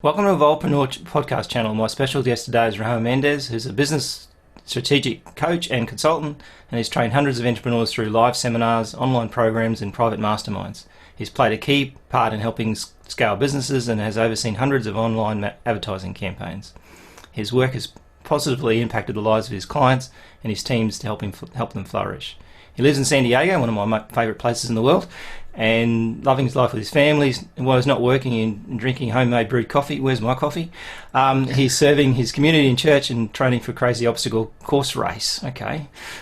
Welcome to Evolvepreneur podcast channel. My special guest today is Raul Hernandez, who's a business strategic coach and consultant, and he's trained hundreds of entrepreneurs through live seminars, online programs, and private masterminds. He's played a key part in helping scale businesses and has overseen hundreds of online advertising campaigns. His work has positively impacted the lives of his clients and his teams to help them flourish. He lives in San Diego, one of my favourite places in the world, and loving his life with his family. While he's not working and drinking homemade brewed coffee, where's my coffee? He's serving his community in church and training for crazy obstacle course race,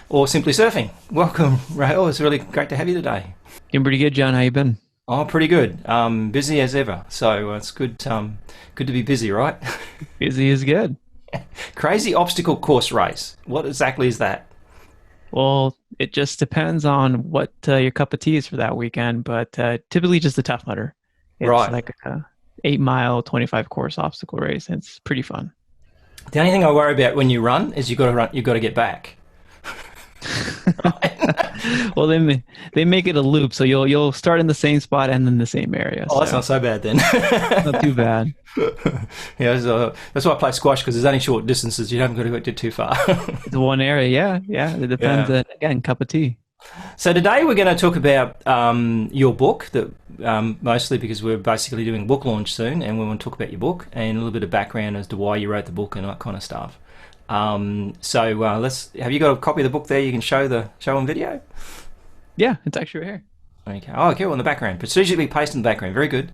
or simply surfing. Welcome, Raul. It's really great to have you today. Doing pretty good, John. How you been? Oh, pretty good. Busy as ever. So it's good. Good to be busy, right? Busy is good. Crazy obstacle course race. What exactly is that? Well, it just depends on what your cup of tea is for that weekend, but typically just a Tough Mudder. It's like a 8-mile, 25-course obstacle race. And it's pretty fun. The only thing I worry about when you run is you got to get back. Well, they make it a loop, so you'll start in the same spot and in the same area. Oh, that's not so bad then. Not too bad. Yeah, that's why I play squash, because there's only short distances. You haven't got to go too far. It's one area, yeah. It depends. Again, cup of tea. So today we're going to talk about your book, that mostly because we're basically doing a book launch soon, and we want to talk about your book and a little bit of background as to why you wrote the book and that kind of stuff. Have you got a copy of the book there you can show on video? Yeah, it's actually right here. Okay. Oh, okay. Well, in the background, strategically placed in the background. Very good.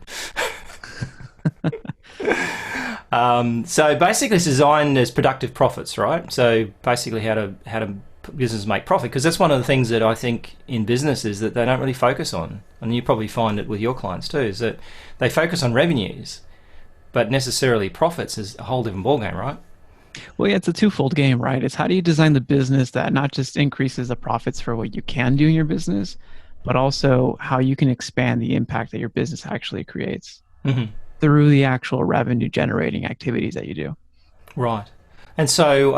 So basically, it's designed as productive profits, right? So basically, how to business make profit, because that's one of the things that I think in business is that they don't really focus on, and you probably find it with your clients too, is that they focus on revenues, but necessarily profits is a whole different ballgame, right? Well, yeah, it's a twofold game, right? It's how do you design the business that not just increases the profits for what you can do in your business, but also how you can expand the impact that your business actually creates through the actual revenue generating activities that you do. Right. And so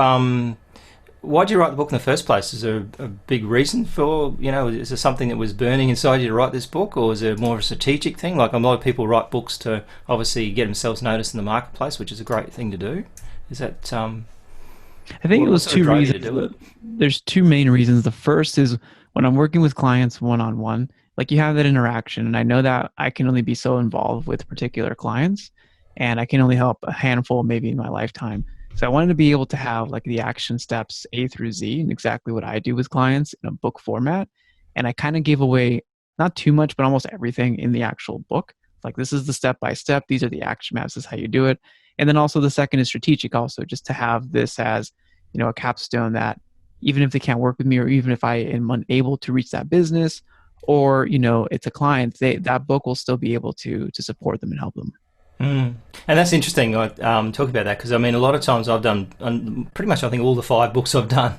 why did you write the book in the first place? Is there a big reason for, is there something that was burning inside you to write this book, or is it more of a strategic thing? Like a lot of people write books to obviously get themselves noticed in the marketplace, which is a great thing to do. Is that I think it was two reasons. There's two main reasons. The first is when I'm working with clients one-on-one, like you have that interaction, and I know that I can only be so involved with particular clients, and I can only help a handful maybe in my lifetime. So I wanted to be able to have like the action steps A through Z and exactly what I do with clients in a book format. And I kind of gave away not too much, but almost everything in the actual book. Like, this is the step-by-step. These are the action maps. This is how you do it. And then also the second is strategic, also just to have this as, a capstone that even if they can't work with me, or even if I am unable to reach that business, or, it's a client, that book will still be able to support them and help them. And that's interesting. Talk about that, because a lot of times I've done pretty much, I think all the 5 books I've done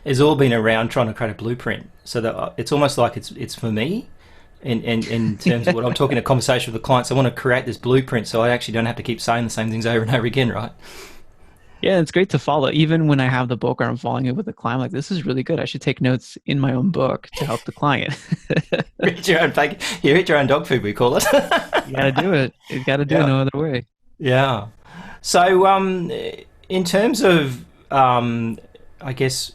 has all been around trying to create a blueprint, so that it's almost like it's for me. In terms of what I'm talking, a conversation with the clients, I want to create this blueprint so I actually don't have to keep saying the same things over and over again, right? Yeah, it's great to follow. Even when I have the book or I'm following it with a client, like, this is really good. I should take notes in my own book to help the client. You eat your own dog food, we call it. You got to do it. You got to do it no other way. Yeah. So in terms of, I guess,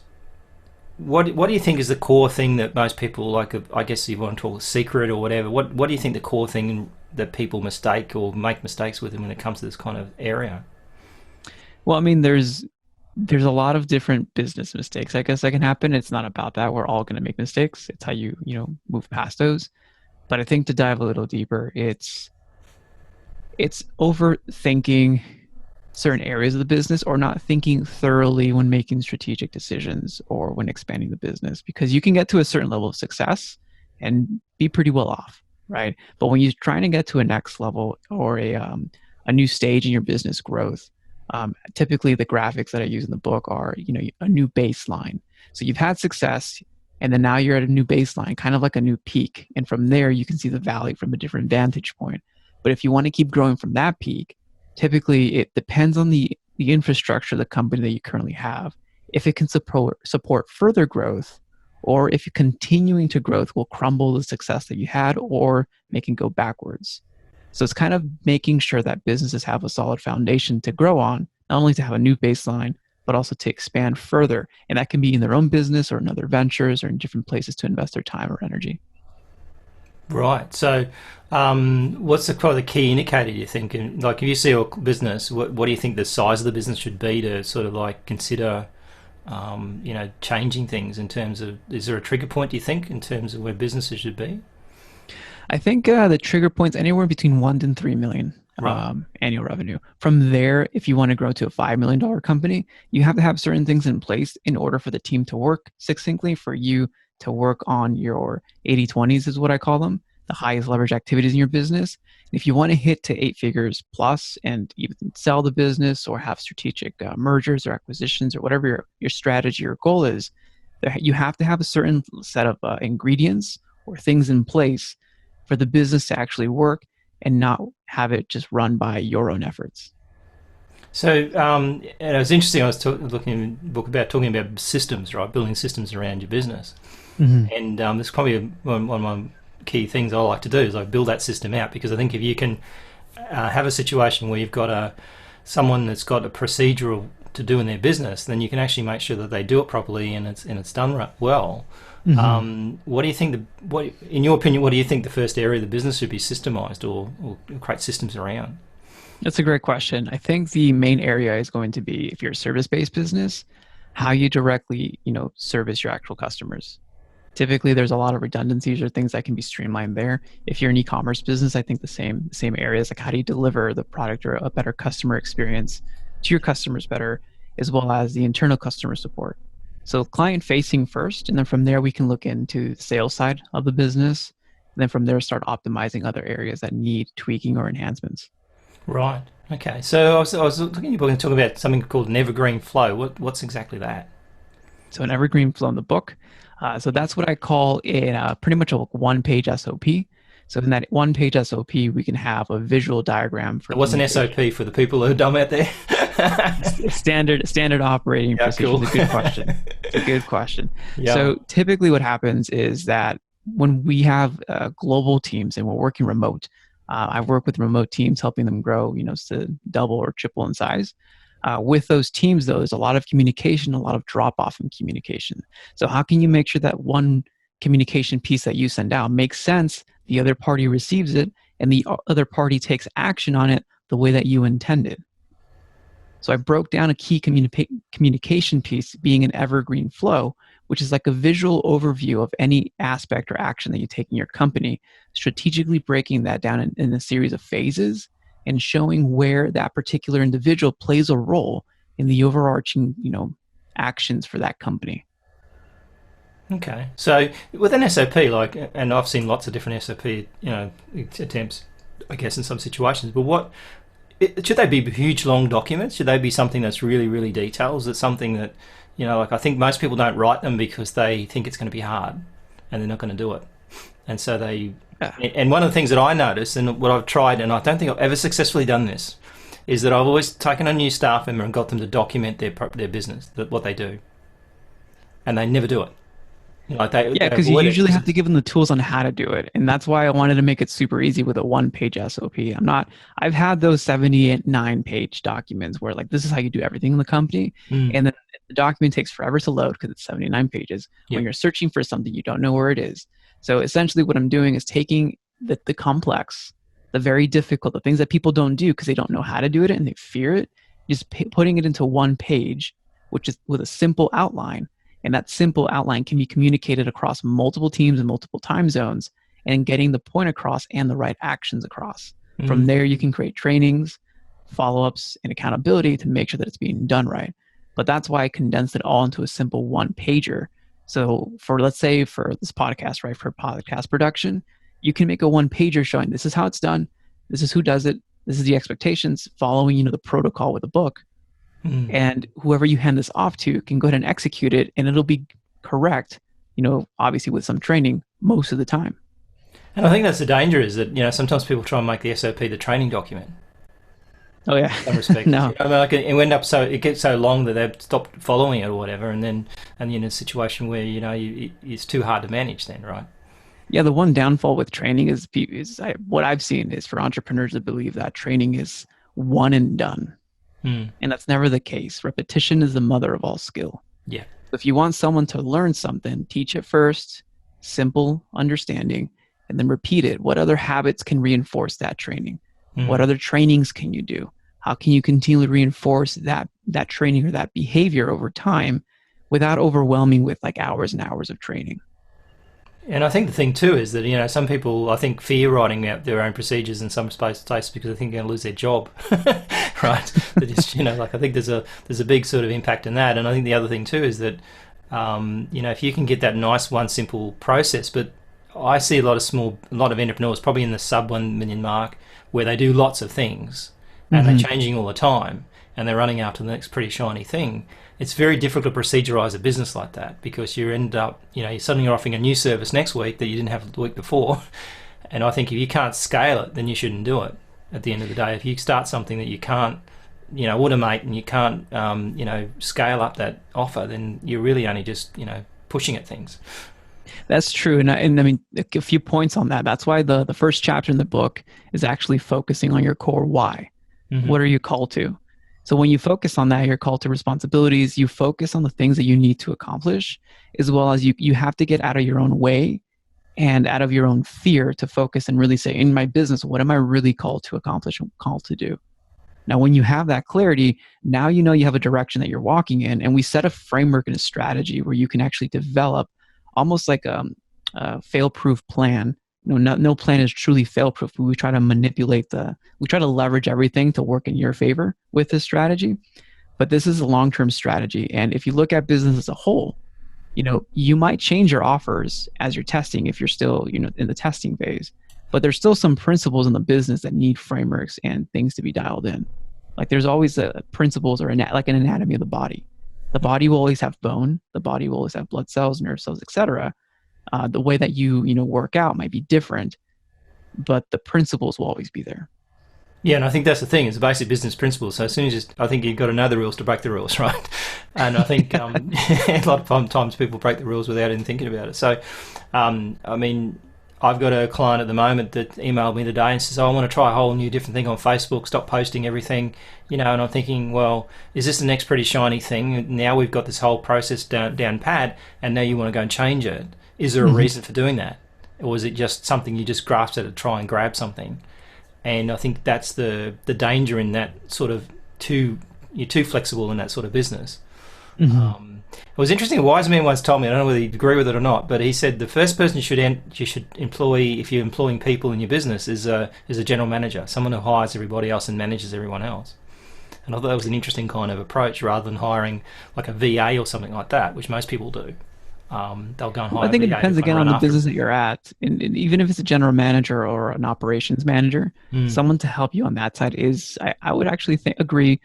what do you think is the core thing that most people, like, I guess you want to call it secret or whatever, what do you think the core thing that people mistake or make mistakes with when it comes to this kind of area? Well, there's a lot of different business mistakes, I guess, that can happen. It's not about that. We're all going to make mistakes. It's how you move past those. But I think to dive a little deeper, it's overthinking certain areas of the business, or not thinking thoroughly when making strategic decisions or when expanding the business, because you can get to a certain level of success and be pretty well off, right? But when you're trying to get to a next level or a new stage in your business growth, typically the graphics that I use in the book are, a new baseline. So you've had success, and then now you're at a new baseline, kind of like a new peak. And from there, you can see the valley from a different vantage point. But if you want to keep growing from that peak, typically it depends on the infrastructure of the company that you currently have. If it can support further growth, or if continuing to growth will crumble the success that you had or make it go backwards. So it's kind of making sure that businesses have a solid foundation to grow on, not only to have a new baseline, but also to expand further. And that can be in their own business or in other ventures or in different places to invest their time or energy. Right. So, what's the key indicator, do you think? And like, if you see a business, what do you think the size of the business should be to sort of like consider, changing things in terms of, is there a trigger point, do you think, in terms of where businesses should be? I think the trigger point's anywhere between 1 and 3 million annual revenue. From there, if you want to grow to a $5 million company, you have to have certain things in place in order for the team to work succinctly, for you to work on your 80/20s is what I call them, the highest leverage activities in your business. If you want to hit to 8 figures plus and even sell the business or have strategic mergers or acquisitions or whatever your strategy or goal is, you have to have a certain set of ingredients or things in place for the business to actually work and not have it just run by your own efforts. So, and it was interesting, I was looking in a book about talking about systems, right? Building systems around your business. Mm-hmm. And this is probably one of my key things I like to do, is like build that system out, because I think if you can have a situation where you've got someone that's got a procedural to do in their business, then you can actually make sure that they do it properly and it's done well. Mm-hmm. What do you think? In your opinion, what do you think the first area of the business should be systemized or create systems around? That's a great question. I think the main area is going to be, if you're a service-based business, how you directly, service your actual customers. Typically, there's a lot of redundancies or things that can be streamlined there. If you're an e-commerce business, I think the same areas, like how do you deliver the product or a better customer experience to your customers better, as well as the internal customer support. So client-facing first, and then from there we can look into the sales side of the business, and then from there start optimizing other areas that need tweaking or enhancements. Right. Okay. So I was looking at your book and talking about something called an evergreen flow. What's exactly that? So an evergreen flow in the book. So that's what I call pretty much a one-page SOP. So in that one-page SOP, we can have a visual diagram for. What's an SOP for the people who are dumb out there? Standard operating procedure. Cool. It's a good question. It's a good question. Yeah. So typically, what happens is that when we have global teams and we're working remote, I work with remote teams, helping them grow, to double or triple in size. With those teams, though, there's a lot of communication, a lot of drop-off in communication. So how can you make sure that one communication piece that you send out makes sense, the other party receives it, and the other party takes action on it the way that you intended? So I broke down a key communication piece being an evergreen flow, which is like a visual overview of any aspect or action that you take in your company, strategically breaking that down in a series of phases and showing where that particular individual plays a role in the overarching, actions for that company. Okay. So with an SOP, and I've seen lots of different SOP, attempts, I guess, in some situations, but should they be huge, long documents? Should they be something that's really, really detailed? Is it something that, I think most people don't write them because they think it's going to be hard and they're not going to do it. And so and one of the things that I noticed, and what I've tried, and I don't think I've ever successfully done this, is that I've always taken a new staff member and got them to document their business, what they do. And they never do it. Because you usually have to give them the tools on how to do it. And that's why I wanted to make it super easy with a one-page SOP. I've had those 79-page documents where this is how you do everything in the company. And then the document takes forever to load because it's 79 pages. Yep. When you're searching for something, you don't know where it is. So essentially what I'm doing is taking the complex, the very difficult, the things that people don't do because they don't know how to do it and they fear it, just putting it into one page, which is with a simple outline. And that simple outline can be communicated across multiple teams and multiple time zones and getting the point across and the right actions across. Mm-hmm. From there, you can create trainings, follow-ups, and accountability to make sure that it's being done right. But that's why I condensed it all into a simple one-pager. So let's say for this podcast, right, for podcast production, you can make a one-pager showing this is how it's done, this is who does it, this is the expectations, following, the protocol with the book. And whoever you hand this off to can go ahead and execute it, and it'll be correct, obviously with some training most of the time. And I think that's the danger, is that, sometimes people try and make the SOP the training document. Oh, yeah. In some respects. No. It gets so long that they've stopped following it or whatever, and then you're in a situation where, it's too hard to manage then, right? Yeah, the one downfall with training what I've seen is for entrepreneurs to believe that training is one and done. And that's never the case. Repetition is the mother of all skill. Yeah. If you want someone to learn something, teach it first, simple understanding, and then repeat it. What other habits can reinforce that training? What other trainings can you do? How can you continually reinforce that training or that behavior over time without overwhelming with like hours and hours of training? And I think the thing too is that, some people, I think, fear writing out their own procedures in some places because they think they're going to lose their job, right? They just, I think there's a big sort of impact in that. And I think the other thing too is that, if you can get that nice one simple process, but I see a lot of entrepreneurs probably in the sub 1 million mark where they do lots of things and they're changing all the time and they're running after the next pretty shiny thing. It's very difficult to procedurize a business like that because you end up, you're suddenly offering a new service next week that you didn't have the week before. And I think if you can't scale it, then you shouldn't do it at the end of the day. If you start something that you can't, automate and you can't, scale up that offer, then you're really only just, pushing at things. That's true. And I mean, a few points on that. That's why the first chapter in the book is actually focusing on your core why. What are you called to? So when you focus on that, your call to responsibilities, you focus on the things that you need to accomplish, as well as you have to get out of your own way and out of your own fear to focus and really say, in my business, what am I really called to accomplish and called to do? Now, when you have that clarity, now you have a direction that you're walking in, and we set a framework and a strategy where you can actually develop almost like a fail-proof plan. No plan is truly fail-proof. We try to we try to leverage everything to work in your favor with this strategy. But this is a long-term strategy. And if you look at business as a whole, you might change your offers as you're testing if you're still, in the testing phase. But there's still some principles in the business that need frameworks and things to be dialed in. Like there's always principles or like an anatomy of the body. The body will always have bone. The body will always have blood cells, nerve cells, etc. The way that you work out might be different, but the principles will always be there. Yeah, and I think that's the thing. It's basic business principles. So as soon as I think you've got to know the rules to break the rules, right? And I think a lot of times people break the rules without even thinking about it. So, I mean, I've got a client at the moment that emailed me today and says, I want to try a whole new different thing on Facebook, stop posting everything, and I'm thinking, well, is this the next pretty shiny thing? Now we've got this whole process down pat, and now you want to go and change it. Is there a reason for doing that? Or is it just something you just grasped at to try and grab something? And I think that's the danger in that sort of you're too flexible in that sort of business. It was interesting. A wise man once told me, I don't know whether you agree with it or not, but he said the first person you should employ if you're employing people in your business is a general manager, someone who hires everybody else and manages everyone else. And I thought that was an interesting kind of approach rather than hiring like a VA or something like that, which most people do. They'll go and hire. I think it depends again on the business that you're at, and even if it's a general manager or an operations manager, someone to help you on that side is. I would actually agree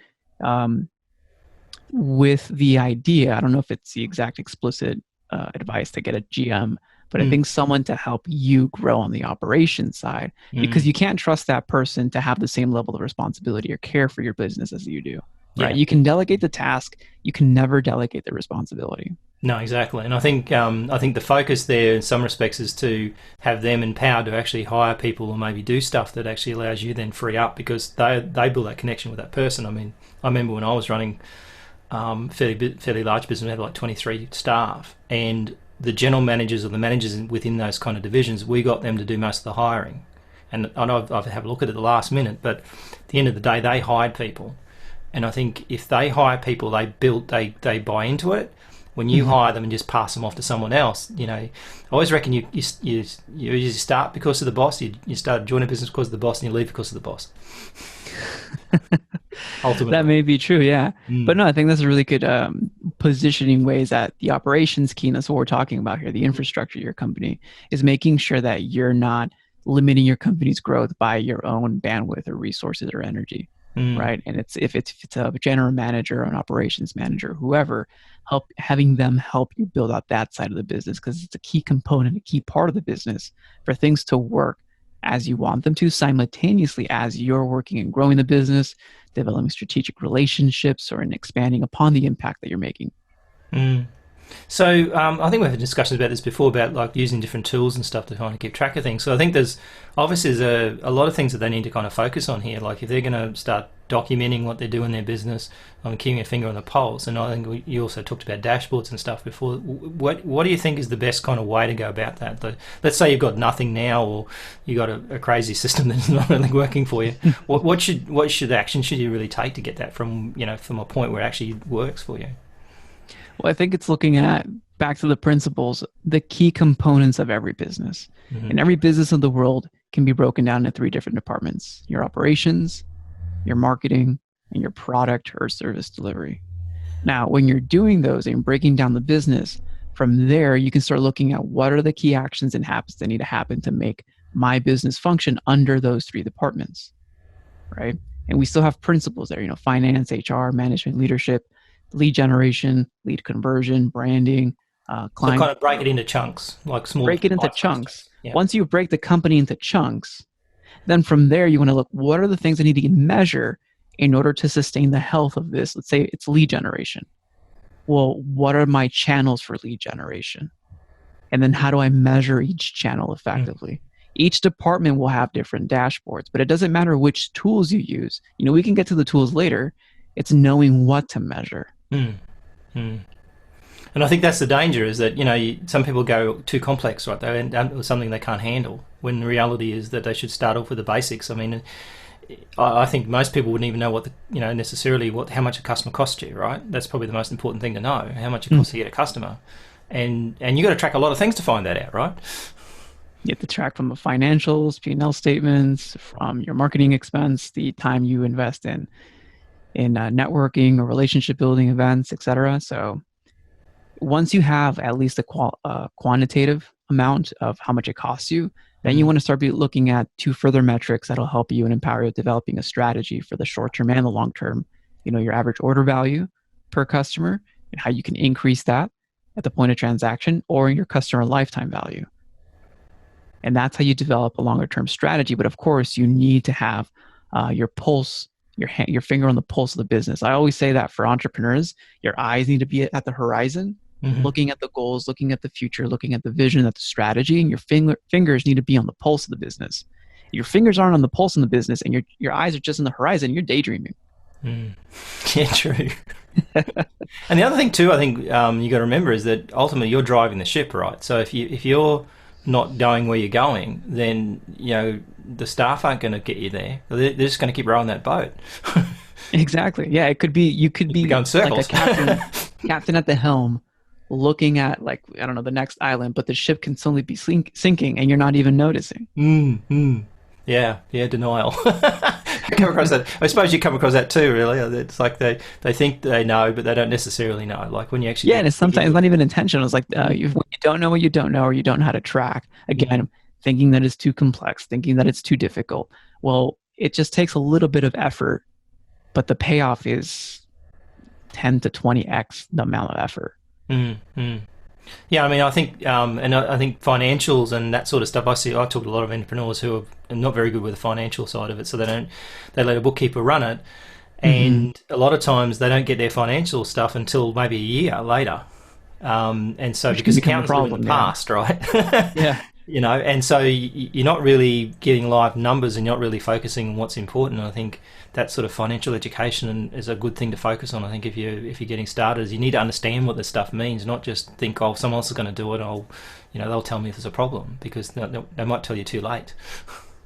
with the idea. I don't know if it's the exact explicit advice to get a GM, but I think someone to help you grow on the operations side, because you can't trust that person to have the same level of responsibility or care for your business as you do. Right? You can delegate the task, you can never delegate the responsibility. No, exactly. And I think the focus there in some respects is to have them empowered to actually hire people or maybe do stuff that actually allows you then free up, because they build that connection with that person. I mean, I remember when I was running fairly large business, we had like 23 staff, and the general managers or the managers within those kind of divisions, we got them to do most of the hiring. And I know I've had a look at it at the last minute, but at the end of the day, they hired people. And I think if they hire people, they buy into it. When you hire them and just pass them off to someone else, I always reckon you start because of the boss, you start joining a business because of the boss, and you leave because of the boss. Ultimately. That may be true, yeah. But no, I think that's a really good positioning ways that the operations key, and that's what we're talking about here, the infrastructure of your company, is making sure that you're not limiting your company's growth by your own bandwidth or resources or energy. Right. And if it's a general manager or an operations manager, whoever, having them help you build out that side of the business, because it's a key component, a key part of the business for things to work as you want them to, simultaneously as you're working and growing the business, developing strategic relationships, or in expanding upon the impact that you're making. So I think we've had discussions about this before about like using different tools and stuff to kind of keep track of things. So I think there's a lot of things that they need to kind of focus on here. Like if they're going to start documenting what they do in their business, keeping a finger on the pulse. And I think you also talked about dashboards and stuff before. What do you think is the best kind of way to go about that? Let's say you've got nothing now, or you got a crazy system that's not really working for you. what action should you really take to get that from a point where it actually works for you? Well, I think it's looking at, back to the principles, the key components of every business. Mm-hmm. And every business in the world can be broken down into 3 different departments: your operations, your marketing, and your product or service delivery. Now, when you're doing those and breaking down the business, from there, you can start looking at what are the key actions and habits that need to happen to make my business function under those 3 departments, right? And we still have principles there, finance, HR, management, leadership, lead generation, lead conversion, branding, client. So kind of break it into chunks, like small. Break it into chunks. Yeah. Once you break the company into chunks, then from there you want to look, what are the things I need to measure in order to sustain the health of this? Let's say it's lead generation. Well, what are my channels for lead generation? And then how do I measure each channel effectively? Each department will have different dashboards, but it doesn't matter which tools you use. We can get to the tools later. It's knowing what to measure. And I think that's the danger, is that some people go too complex, right? They end up with something they can't handle, when the reality is that they should start off with the basics. I mean, I think most people wouldn't even know what necessarily how much a customer costs you, right? That's probably the most important thing to know, how much it costs to get a customer, and you got to track a lot of things to find that out, right? You have to track from the financials, P&L statements, from your marketing expense, the time you invest in networking or relationship building events, etc. So once you have at least a quantitative amount of how much it costs you, then you want to start looking at 2 further metrics that'll help you and empower you developing a strategy for the short term and the long term. Your average order value per customer and how you can increase that at the point of transaction, or your customer lifetime value. And that's how you develop a longer term strategy. But of course, you need to have your pulse, your finger on the pulse of the business. I always say that for entrepreneurs, your eyes need to be at the horizon, looking at the goals, looking at the future, looking at the vision, at the strategy, and your fingers need to be on the pulse of the business. If your fingers aren't on the pulse of the business and your eyes are just on the horizon, you're daydreaming. Yeah, true. And the other thing too, I think you got to remember, is that ultimately you're driving the ship, right? So if you're not going where you're going, then the staff aren't going to get you there. They're just going to keep rowing that boat. Exactly. Yeah, you could be going circles. Like a captain at the helm, looking at the next island, but the ship can suddenly be sinking, and you're not even noticing. Yeah, denial. I come across that. I suppose you come across that too, really. It's like they think they know, but they don't necessarily know. Like when you actually... Yeah, and it's sometimes not even intentional. It's like when you don't know what you don't know, or you don't know how to track. Again, thinking that it's too complex, thinking that it's too difficult. Well, it just takes a little bit of effort, but the payoff is 10 to 20x the amount of effort. Yeah, I mean, I think, I think financials and that sort of stuff. I talk to a lot of entrepreneurs who are not very good with the financial side of it, so they let a bookkeeper run it, and a lot of times they don't get their financial stuff until maybe a year later, and so because accountants live in the past, right? Yeah. And so you're not really getting live numbers, and you're not really focusing on what's important. And I think that sort of financial education is a good thing to focus on. I think if you're getting started, you need to understand what this stuff means, not just think, oh, someone else is going to do it. They'll tell me if there's a problem, because they might tell you too late.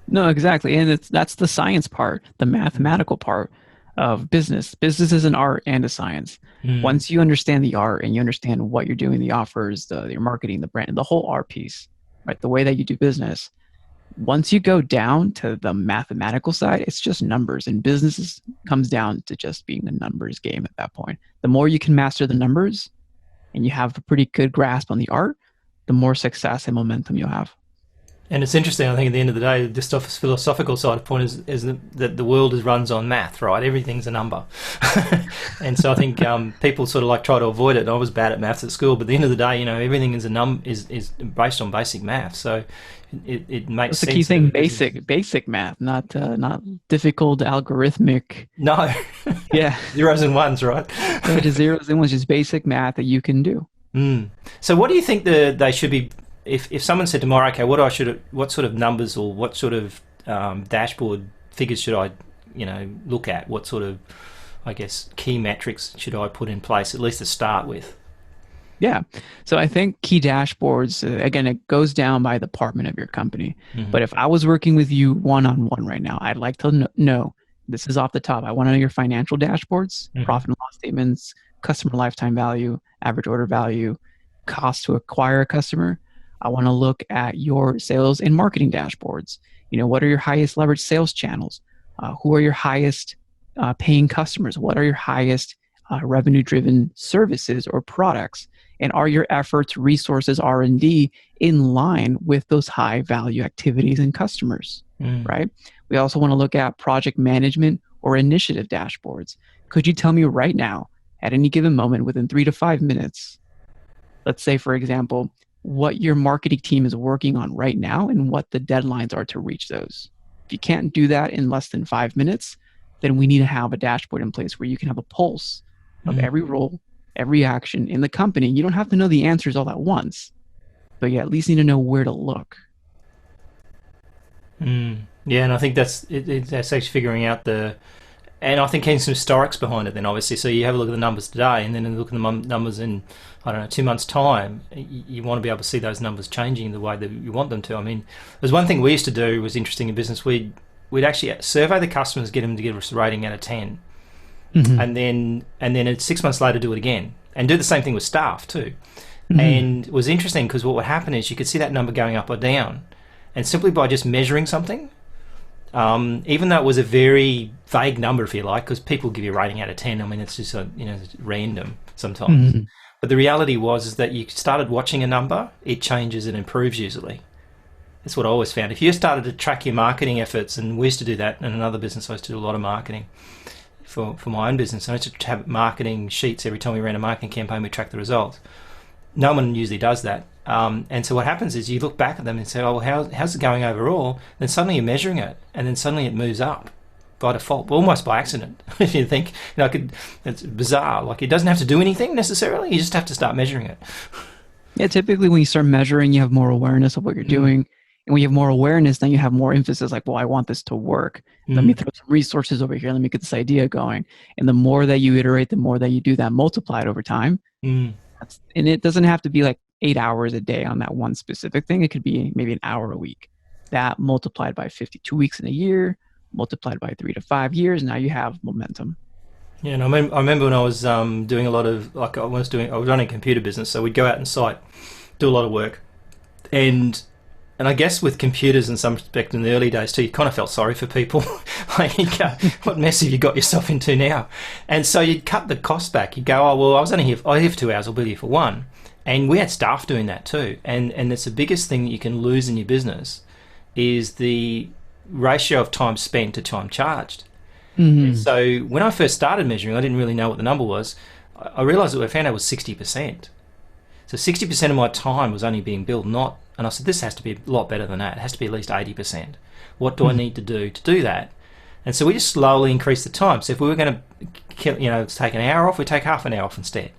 No, exactly, and that's the science part, the mathematical part of business. Business is an art and a science. Once you understand the art and you understand what you're doing, the offers, your marketing, the brand, the whole art piece, right? The way that you do business. Once you go down to the mathematical side, it's just numbers, and business comes down to just being a numbers game at that point. The more you can master the numbers and you have a pretty good grasp on the art, the more success and momentum you'll have. And it's interesting, I think at the end of the day, the philosophical side of the point is that the world runs on math, right? Everything's a number. And so I think people sort of try to avoid it. I was bad at maths at school, but at the end of the day, everything is is based on basic math. So it makes sense. That's the key thing, basic math, not difficult algorithmic. No. Yeah. Zeros and ones, right? The zeros and ones, just basic math that you can do. So what do you think they should be, if someone said tomorrow, okay, what sort of numbers or what sort of dashboard figures should I, look at? What sort of, I guess, key metrics should I put in place, at least to start with? Yeah. So I think key dashboards, again, it goes down by department of your company. But if I was working with you one-on-one right now, I'd like to know, this is off the top, I want to know your financial dashboards, profit and loss statements, customer lifetime value, average order value, cost to acquire a customer. I want to look at your sales and marketing dashboards. What are your highest leverage sales channels? Who are your highest paying customers? What are your highest revenue-driven services or products? And are your efforts, resources, R&D in line with those high-value activities and customers, right? We also want to look at project management or initiative dashboards. Could you tell me right now, at any given moment, within 3 to 5 minutes, let's say, for example, what your marketing team is working on right now and what the deadlines are to reach those? If you can't do that in less than 5 minutes, then we need to have a dashboard in place where you can have a pulse of every role, every action in the company. You don't have to know the answers all at once, but you at least need to know where to look. Yeah, and I think that's actually figuring out and I think having some historics behind it then, obviously. So you have a look at the numbers today and then look at the numbers in, 2 months' time. You want to be able to see those numbers changing the way that you want them to. I mean, there's one thing we used to do was interesting in business. We'd actually survey the customers, get them to give us a rating out of 10. And then 6 months later do it again and do the same thing with staff too. And it was interesting because what would happen is you could see that number going up or down, and simply by just measuring something, even though it was a very vague number, if you like, because people give you a rating out of 10. I mean, it's just random sometimes. But the reality is that you started watching a number, it changes and improves usually. That's what I always found. If you started to track your marketing efforts, and we used to do that in another business, I used to do a lot of marketing for my own business. I used to have marketing sheets every time we ran a marketing campaign. We track the results. No one usually does that. And so what happens is you look back at them and say, oh, well, how's it going overall? Then suddenly you're measuring it, and then suddenly it moves up by default, almost by accident. If you think, it's bizarre. Like, it doesn't have to do anything necessarily. You just have to start measuring it. Yeah, typically when you start measuring, you have more awareness of what you're doing. And when you have more awareness, then you have more emphasis, like, well, I want this to work. Let me throw some resources over here. Let me get this idea going. And the more that you iterate, the more that you do that multiplied over time. And it doesn't have to be like 8 hours a day on that one specific thing. It could be maybe an hour a week. That multiplied by 52 weeks in a year, multiplied by 3 to 5 years, now you have momentum. Yeah, and I remember when I was doing a lot of, like, I was running a computer business, so we'd go out on site, do a lot of work. And I guess with computers in some respect in the early days too, you kind of felt sorry for people. Like, you'd go, what mess have you got yourself into now? And so you'd cut the cost back. You'd go, oh, well, I was here for 2 hours, I'll be here for 1. And we had staff doing that too. And it's the biggest thing that you can lose in your business is the ratio of time spent to time charged. And so when I first started measuring, I didn't really know what the number was. I realized that I found out was 60%. So 60% of my time was only being billed, and I said, this has to be a lot better than that. It has to be at least 80%. What do I need to do that? And so we just slowly increased the time. So if we were going to take an hour off, we take half an hour off instead.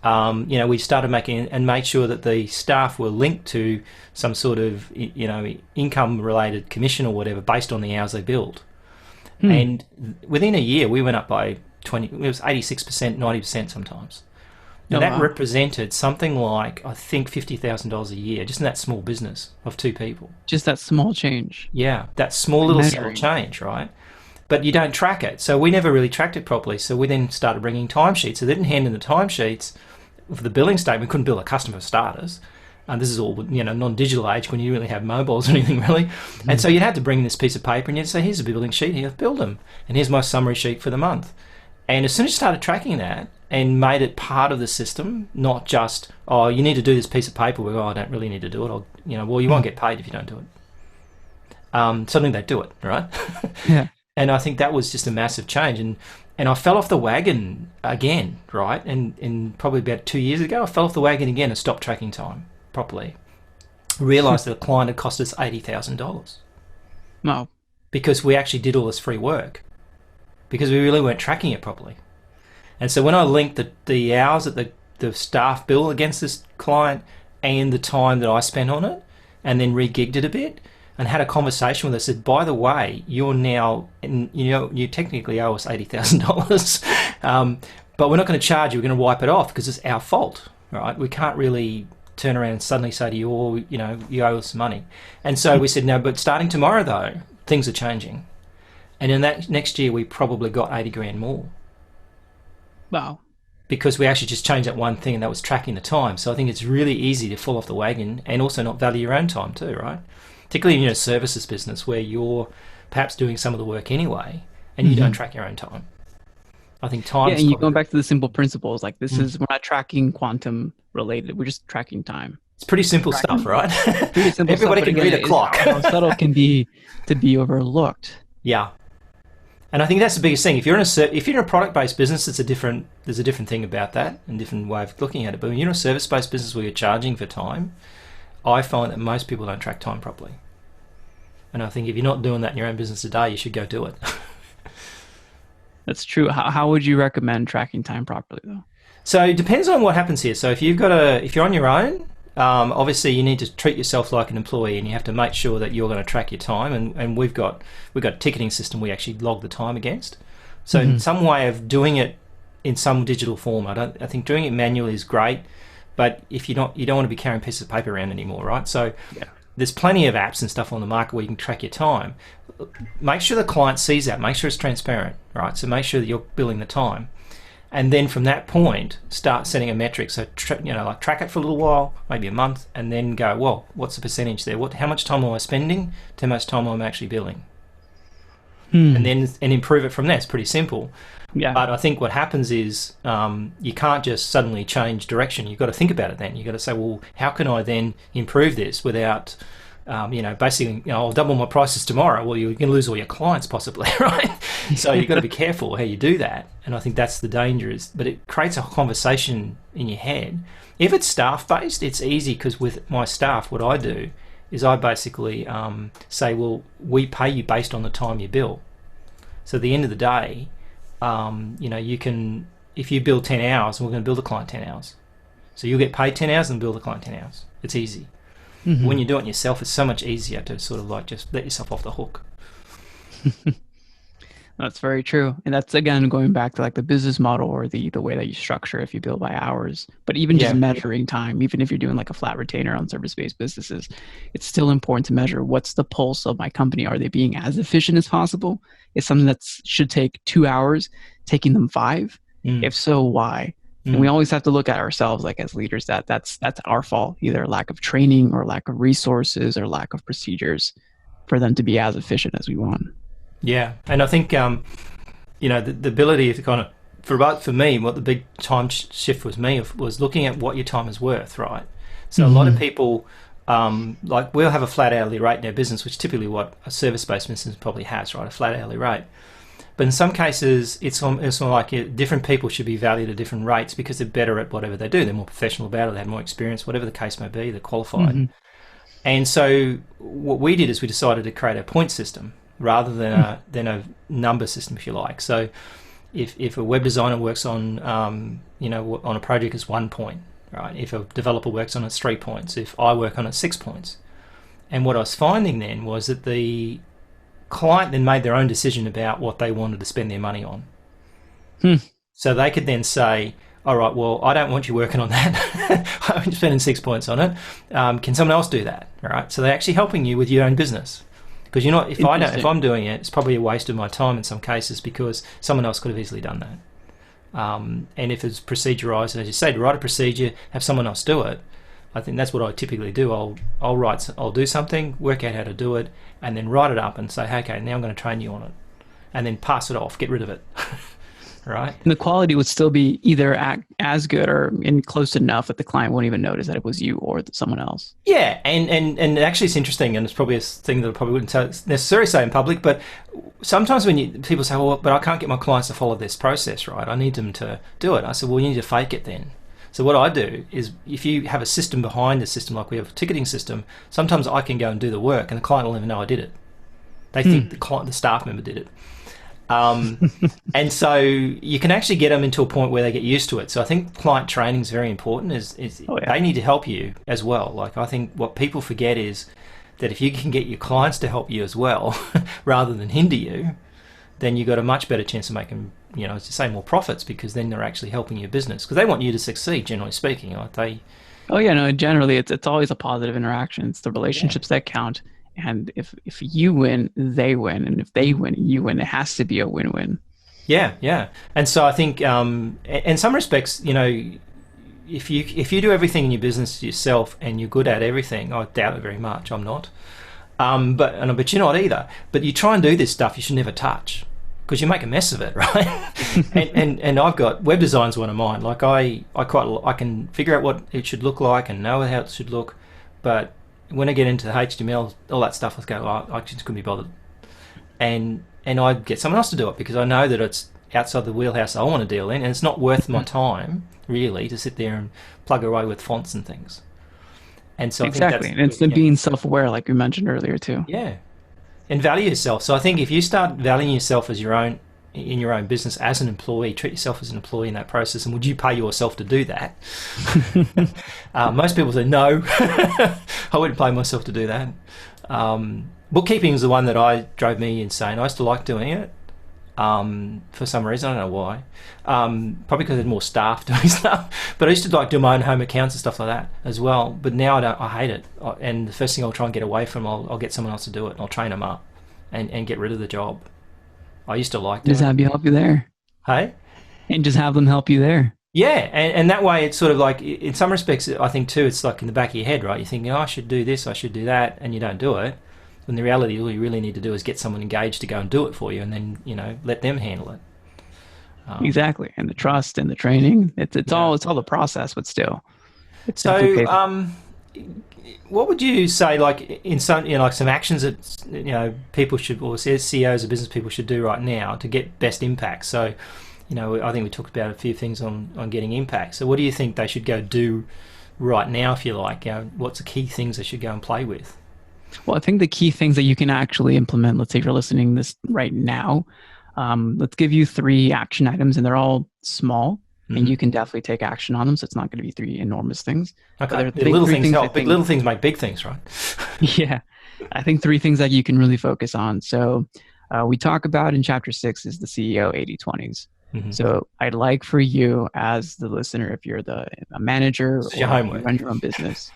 We started made sure that the staff were linked to some sort of, income related commission or whatever based on the hours they billed. And within a year, we went up by 20, it was 86%, 90% sometimes. Now that represented something like, I think, $50,000 a year, just in that small business of 2 people. Just that small change. Yeah, that small little subtle change, right? But you don't track it. So we never really tracked it properly. So we then started bringing timesheets. So they didn't hand in the timesheets for the billing statement. We couldn't bill a customer for starters. And this is all, non-digital age when you really have mobiles or anything really. And so you'd have to bring this piece of paper and you'd say, here's a billing sheet, here, I've billed them. And here's my summary sheet for the month. And as soon as you started tracking that and made it part of the system, not just, oh, you need to do this piece of paper, where, I don't really need to do it. Well, you won't get paid if you don't do it. Suddenly they do it, right? Yeah. And I think that was just a massive change. And I fell off the wagon again, right? And probably about 2 years ago, I fell off the wagon again and stopped tracking time properly. Realised that a client had cost us $80,000. Wow. Because we actually did all this free work. Because we really weren't tracking it properly. And so when I linked the hours that the the staff bill against this client and the time that I spent on it, and then re-gigged it a bit and had a conversation with her. Said, by the way, you're now, you technically owe us $80,000, but we're not going to charge you. We're going to wipe it off because it's our fault, right? We can't really turn around and suddenly say to you, oh, you owe us money. And so we said, no, but starting tomorrow though, things are changing. And in that next year, we probably got 80 grand more. Wow. Because we actually just changed that one thing, and that was tracking the time. So I think it's really easy to fall off the wagon and also not value your own time too, right? Particularly in a services business where you're perhaps doing some of the work anyway and you don't track your own time. I think time. Yeah, and you're going back to the simple principles. Like this is, we're not tracking quantum related. We're just tracking time. It's pretty simple stuff, right? Pretty simple Everybody stuff, can read a clock. How subtle can be to be overlooked. Yeah. And I think that's the biggest thing. If you're in a product-based business, there's a different thing about that and different way of looking at it. But when you're in a service-based business where you're charging for time, I find that most people don't track time properly. And I think if you're not doing that in your own business today, you should go do it. That's true. How would you recommend tracking time properly, though? So it depends on what happens here. So if you're on your own, obviously you need to treat yourself like an employee, and you have to make sure that you're going to track your time. And we've got a ticketing system we actually log the time against. So some way of doing it in some digital form. I think doing it manually is great, but if you don't want to be carrying pieces of paper around anymore, right? So there's plenty of apps and stuff on the market where you can track your time. Make sure the client sees that. Make sure it's transparent, right? So make sure that you're billing the time. And then from that point, start setting a metric. So, track it for a little while, maybe a month, and then go, well, what's the percentage there? How much time am I spending to how much time I'm actually billing? And then improve it from there. It's pretty simple. Yeah. But I think what happens is you can't just suddenly change direction. You've got to think about it then. You've got to say, well, how can I then improve this without... basically, I'll double my prices tomorrow. Well, you're going to lose all your clients possibly, right? So you've got to be careful how you do that. And I think that's the danger but it creates a conversation in your head. If it's staff-based, it's easy because with my staff, what I do is I basically say, well, we pay you based on the time you bill. So at the end of the day, you can, if you bill 10 hours, we're going to bill the client 10 hours. So you'll get paid 10 hours and bill the client 10 hours. It's easy. When you do it yourself, it's so much easier to sort of like just let yourself off the hook. That's very true. And that's, again, going back to like the business model or the way that you structure if you bill by hours. But even just measuring time, even if you're doing like a flat retainer on service-based businesses, it's still important to measure what's the pulse of my company. Are they being as efficient as possible? Is something that should take 2 hours taking them 5? If so, why? And we always have to look at ourselves, like as leaders, that's our fault, either lack of training or lack of resources or lack of procedures for them to be as efficient as we want. Yeah. And I think, the ability to kind of, for me, what the big time shift was looking at what your time is worth, right? So a lot of people, we'll have a flat hourly rate in our business, which is typically what a service-based business probably has, right? A flat hourly rate. But in some cases, it's like different people should be valued at different rates because they're better at whatever they do. They're more professional about it. They have more experience, whatever the case may be. They're qualified. And so what we did is we decided to create a point system rather than a number system, if you like. So if a web designer works on on a project, it's 1 point, right? If a developer works on it, it's 3 points. If I work on it, 6 points. And what I was finding then was that the client then made their own decision about what they wanted to spend their money on. So they could then say, all right, well, I don't want you working on that. I'm spending 6 points on it. Can someone else do that? All right. So they're actually helping you with your own business. Because if I'm doing it, it's probably a waste of my time in some cases because someone else could have easily done that. And if it's procedurized, and as you say, to write a procedure, have someone else do it, I think that's what I typically do. I'll do something, work out how to do it, and then write it up and say, hey, okay, now I'm going to train you on it, and then pass it off, get rid of it, right? And the quality would still be either as good or close enough that the client won't even notice that it was you or someone else. Yeah, and actually it's interesting, and it's probably a thing that I probably wouldn't necessarily say in public, but sometimes when people say, well, but I can't get my clients to follow this process, right? I need them to do it. I said, well, you need to fake it then. So what I do is if you have a system behind the system, like we have a ticketing system, sometimes I can go and do the work and the client will never know I did it. They think the staff member did it. And so you can actually get them into a point where they get used to it. So I think client training is very important. They need to help you as well. Like, I think what people forget is that if you can get your clients to help you as well, rather than hinder you, then you've got a much better chance of making, as you say, more profits, because then they're actually helping your business, because they want you to succeed, generally speaking. Oh yeah, no, generally it's always a positive interaction. It's the relationships that count. And if you win, they win. And if they win, you win. It has to be a win-win. Yeah. And so I think, in some respects, if you do everything in your business yourself and you're good at everything, I doubt it very much. I'm not. But you're not either. But you try and do this stuff you should never touch, because you make a mess of it, right? and I've got web design's one of mine. Like, I can figure out what it should look like and know how it should look, but when I get into the HTML, all that stuff, I go, I just couldn't be bothered. And I get someone else to do it, because I know that it's outside the wheelhouse I want to deal in, and it's not worth my time, really, to sit there and plug away with fonts and things. And so exactly, and it's being self-aware, like you mentioned earlier too. Yeah, and value yourself. So I think if you start valuing yourself as in your own business as an employee, treat yourself as an employee in that process. And would you pay yourself to do that? Most people say no. I wouldn't pay myself to do that. Bookkeeping is the one that drove me insane. I used to like doing it for some reason. I don't know why. Probably because I had more staff doing stuff. But I used to like do my own home accounts and stuff like that as well. But now I don't. I hate it. And the first thing I'll try and get away from, I'll get someone else to do it, and I'll train them up and get rid of the job. I used to like doing just have you help you there. Hey? And just have them help you there. Yeah, and that way it's sort of like, in some respects, I think too, it's like in the back of your head, right? You're thinking, I should do this, I should do that, and you don't do it. When the reality, all you really need to do is get someone engaged to go and do it for you, and then, let them handle it. Exactly, and the trust and the training, it's all the process, but still. It's so, what would you say, like, in some, like some actions that people should, or CEOs of business people should do right now to get best impact? So, I think we talked about a few things on getting impact. So, what do you think they should go do right now, if you like? What's the key things they should go and play with? Well, I think the key things that you can actually implement. Let's say if you're listening this right now, let's give you 3 action items, and they're all small. And you can definitely take action on them, so it's not going to be 3 enormous things. Okay, the little things help. Little things make big things, right? Yeah, I think 3 things that you can really focus on. So we talk about in Chapter 6 is the CEO 80/20s. So I'd like for you as the listener, if you're a manager or you run your own business,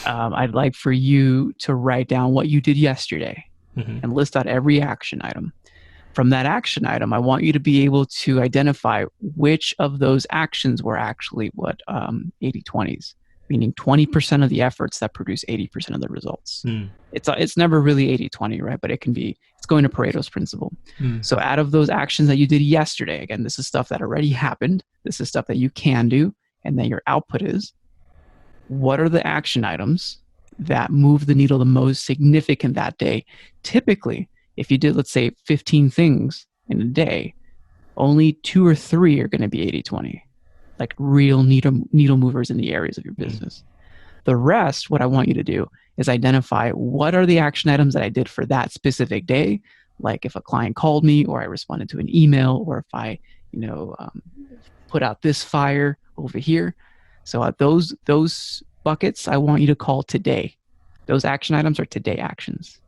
I'd like for you to write down what you did yesterday and list out every action item. From that action item, I want you to be able to identify which of those actions were actually 80/20s, meaning 20% of the efforts that produce 80% of the results. It's never really 80/20, right? But it's going to Pareto's principle. So out of those actions that you did yesterday, again, this is stuff that already happened. This is stuff that you can do, and then your output is, what are the action items that move the needle the most significant that day? Typically, if you did, let's say, 15 things in a day, only 2 or 3 are going to be 80/20, like real needle movers in the areas of your business. The rest, what I want you to do is identify what are the action items that I did for that specific day. Like if a client called me, or I responded to an email, or if I, put out this fire over here. So those buckets, I want you to call today. Those action items are today actions.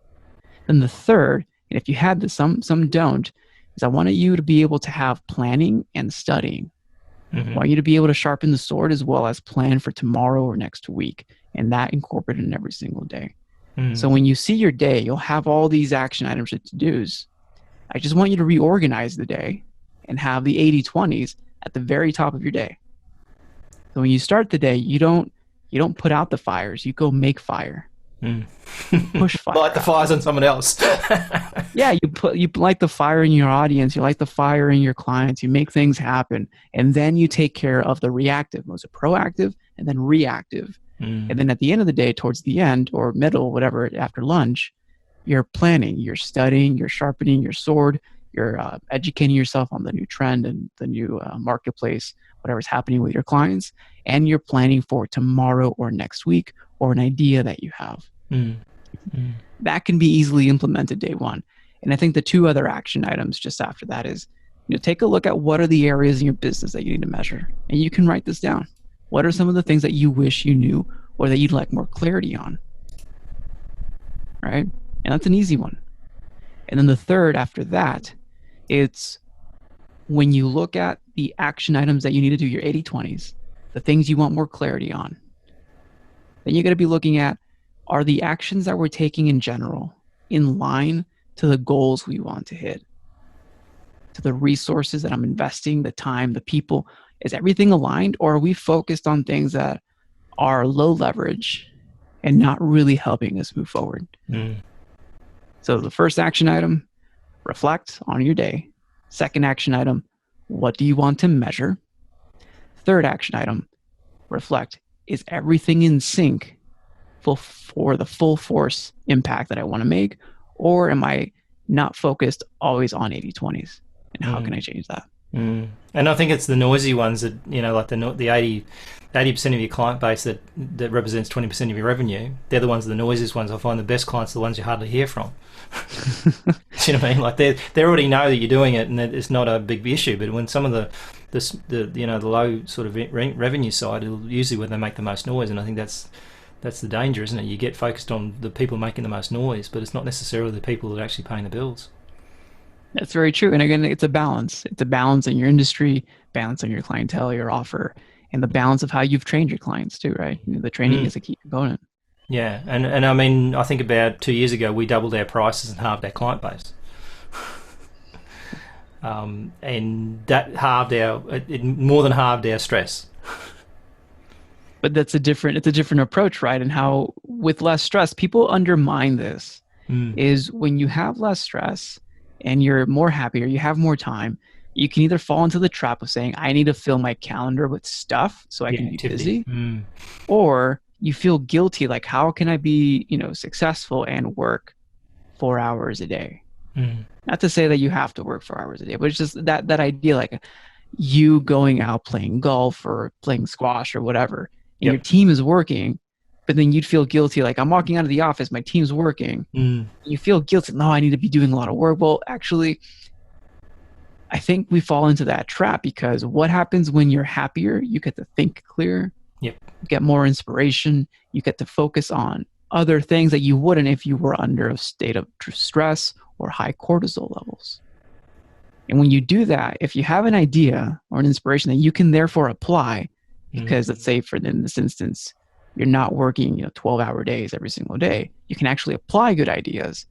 Then the third, and if you had this, some don't, is I wanted you to be able to have planning and studying. I want you to be able to sharpen the sword as well as plan for tomorrow or next week, and that incorporated in every single day. So when you see your day, you'll have all these action items to do's. I just want you to reorganize the day and have the 80/20s at the very top of your day. So when you start the day, you don't put out the fires, you go make fire. Push fire. Light the fires on someone else. Yeah, you light the fire in your audience, you light the fire in your clients, you make things happen, and then you take care of the reactive. Was it proactive and then reactive? And then at the end of the day, towards the end or middle, whatever, after lunch, you're planning, you're studying, you're sharpening your sword, you're educating yourself on the new trend and the new marketplace, whatever's happening with your clients, and you're planning for tomorrow or next week or an idea that you have. That can be easily implemented day one. And I think the two other action items just after that is, take a look at what are the areas in your business that you need to measure. And you can write this down. What are some of the things that you wish you knew or that you'd like more clarity on? Right? And that's an easy one. And then the third after that, it's when you look at the action items that you need to do, your 80/20s, the things you want more clarity on, then you got to be looking at, are the actions that we're taking in general in line to the goals we want to hit, to the resources that I'm investing, the time, the people? Is everything aligned, or are we focused on things that are low leverage and not really helping us move forward? So the first action item, reflect on your day. Second action item, what do you want to measure? Third action item, reflect, is everything in sync for the full force impact that I want to make? Or am I not focused always on 80/20s? And how can I change that? And I think it's the noisy ones that, like the 80% of your client base that represents 20% of your revenue. They're the ones, the noisiest ones. I find the best clients are the ones you hardly hear from. Do you know what I mean? Like they already know that you're doing it and that it's not a big issue. But when some of the low sort of revenue side, is usually where they make the most noise. And I think that's the danger, isn't it? You get focused on the people making the most noise, but it's not necessarily the people that are actually paying the bills. That's very true. And again, it's a balance. It's a balance in your industry, balance on your clientele, your offer, and the balance of how you've trained your clients too, right? The training is a key component. Yeah. And I mean, I think about 2 years ago, we doubled our prices and halved our client base. And that more than halved our stress. But it's a different approach, right? And how with less stress, people undermine this is when you have less stress and you're more happy or you have more time, you can either fall into the trap of saying, I need to fill my calendar with stuff so I can be busy, or you feel guilty, like, how can I be, successful and work 4 hours a day? Not to say that you have to work 4 hours a day, but it's just that idea, like you going out playing golf or playing squash or whatever, and your team is working, but then you'd feel guilty, like, I'm walking out of the office, my team's working. You feel guilty, no, I need to be doing a lot of work. Well, actually, I think we fall into that trap, because what happens when you're happier? You get to think clearer, you get more inspiration, you get to focus on other things that you wouldn't if you were under a state of stress or high cortisol levels. And when you do that, if you have an idea or an inspiration that you can therefore apply, because let's say in this instance, you're not working 12-hour days every single day, you can actually apply good ideas.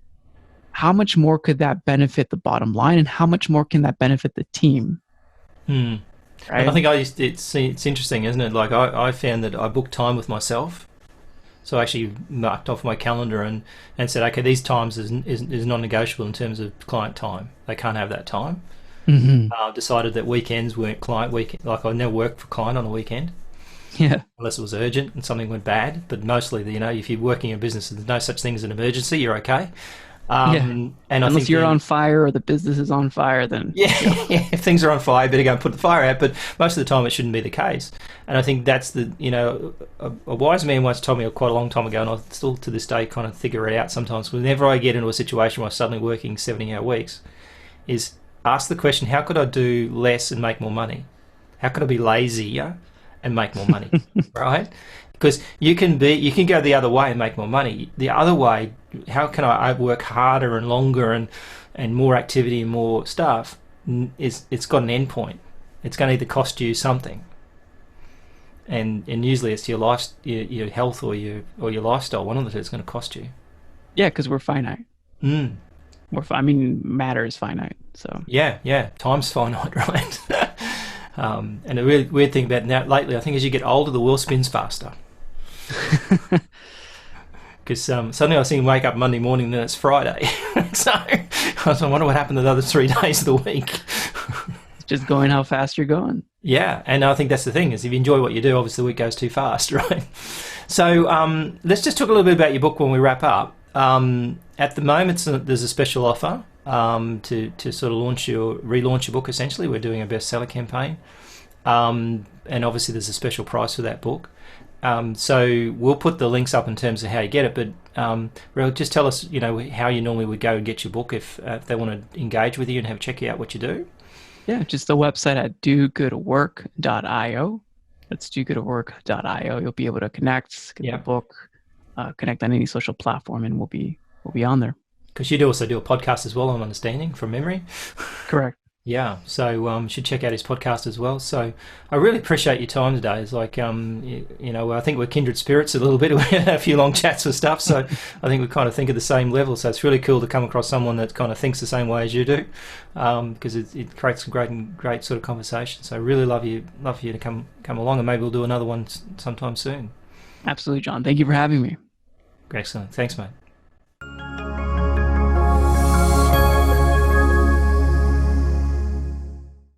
How much more could that benefit the bottom line, and how much more can that benefit the team? Right? And I think it's interesting, isn't it? Like I found that I booked time with myself. So I actually marked off my calendar and said, okay, these times is non-negotiable in terms of client time. They can't have that time. Decided that weekends weren't client weekend. Like I never worked for client on a weekend. Unless it was urgent and something went bad. But mostly, if you're working in a business, there's no such thing as an emergency. You're okay. And unless you're on fire or the business is on fire, then if things are on fire, you better go and put the fire out. But most of the time, it shouldn't be the case. And I think that's a wise man once told me quite a long time ago, and I still to this day kind of figure it out sometimes. Whenever I get into a situation where I'm suddenly working 70-hour weeks, is ask the question: how could I do less and make more money? How could I be lazier and make more money? Right? Because you can go the other way and make more money. The other way, how can I work harder and longer and more activity and more stuff? It's got an end point. It's going to either cost you something, and usually it's your life, your health, or your lifestyle. One of the two is going to cost you. Yeah, because we're finite. Matter is finite. So time's finite, right? And a really weird thing about now lately, I think as you get older, the wheel spins faster. Because suddenly I see him wake up Monday morning and then it's Friday. So I wonder what happened to the other 3 days of the week. Just going how fast you're going. Yeah, and I think that's the thing, is if you enjoy what you do, obviously the week goes too fast, right? So let's just talk a little bit about your book when we wrap up. At the moment, there's a special offer to sort of relaunch your book, essentially. We're doing a bestseller campaign. And obviously there's a special price for that book. So we'll put the links up in terms of how you get it, but Raul, just tell us, how you normally would go and get your book if they want to engage with you and have check out what you do. Yeah, just the website at dogoodwork.io. That's dogoodwork.io. You'll be able to connect, get the book, connect on any social platform, and we'll be on there. Because you do also do a podcast as well, I'm understanding, from memory. Correct. Yeah, so should check out his podcast as well. So I really appreciate your time today. It's like, I think we're kindred spirits a little bit. We had a few long chats and stuff, so I think we kind of think at the same level. So it's really cool to come across someone that kind of thinks the same way as you do, because it creates some great sort of conversation. So I really love you to come along, and maybe we'll do another one sometime soon. Absolutely, John. Thank you for having me. Excellent. Thanks, mate.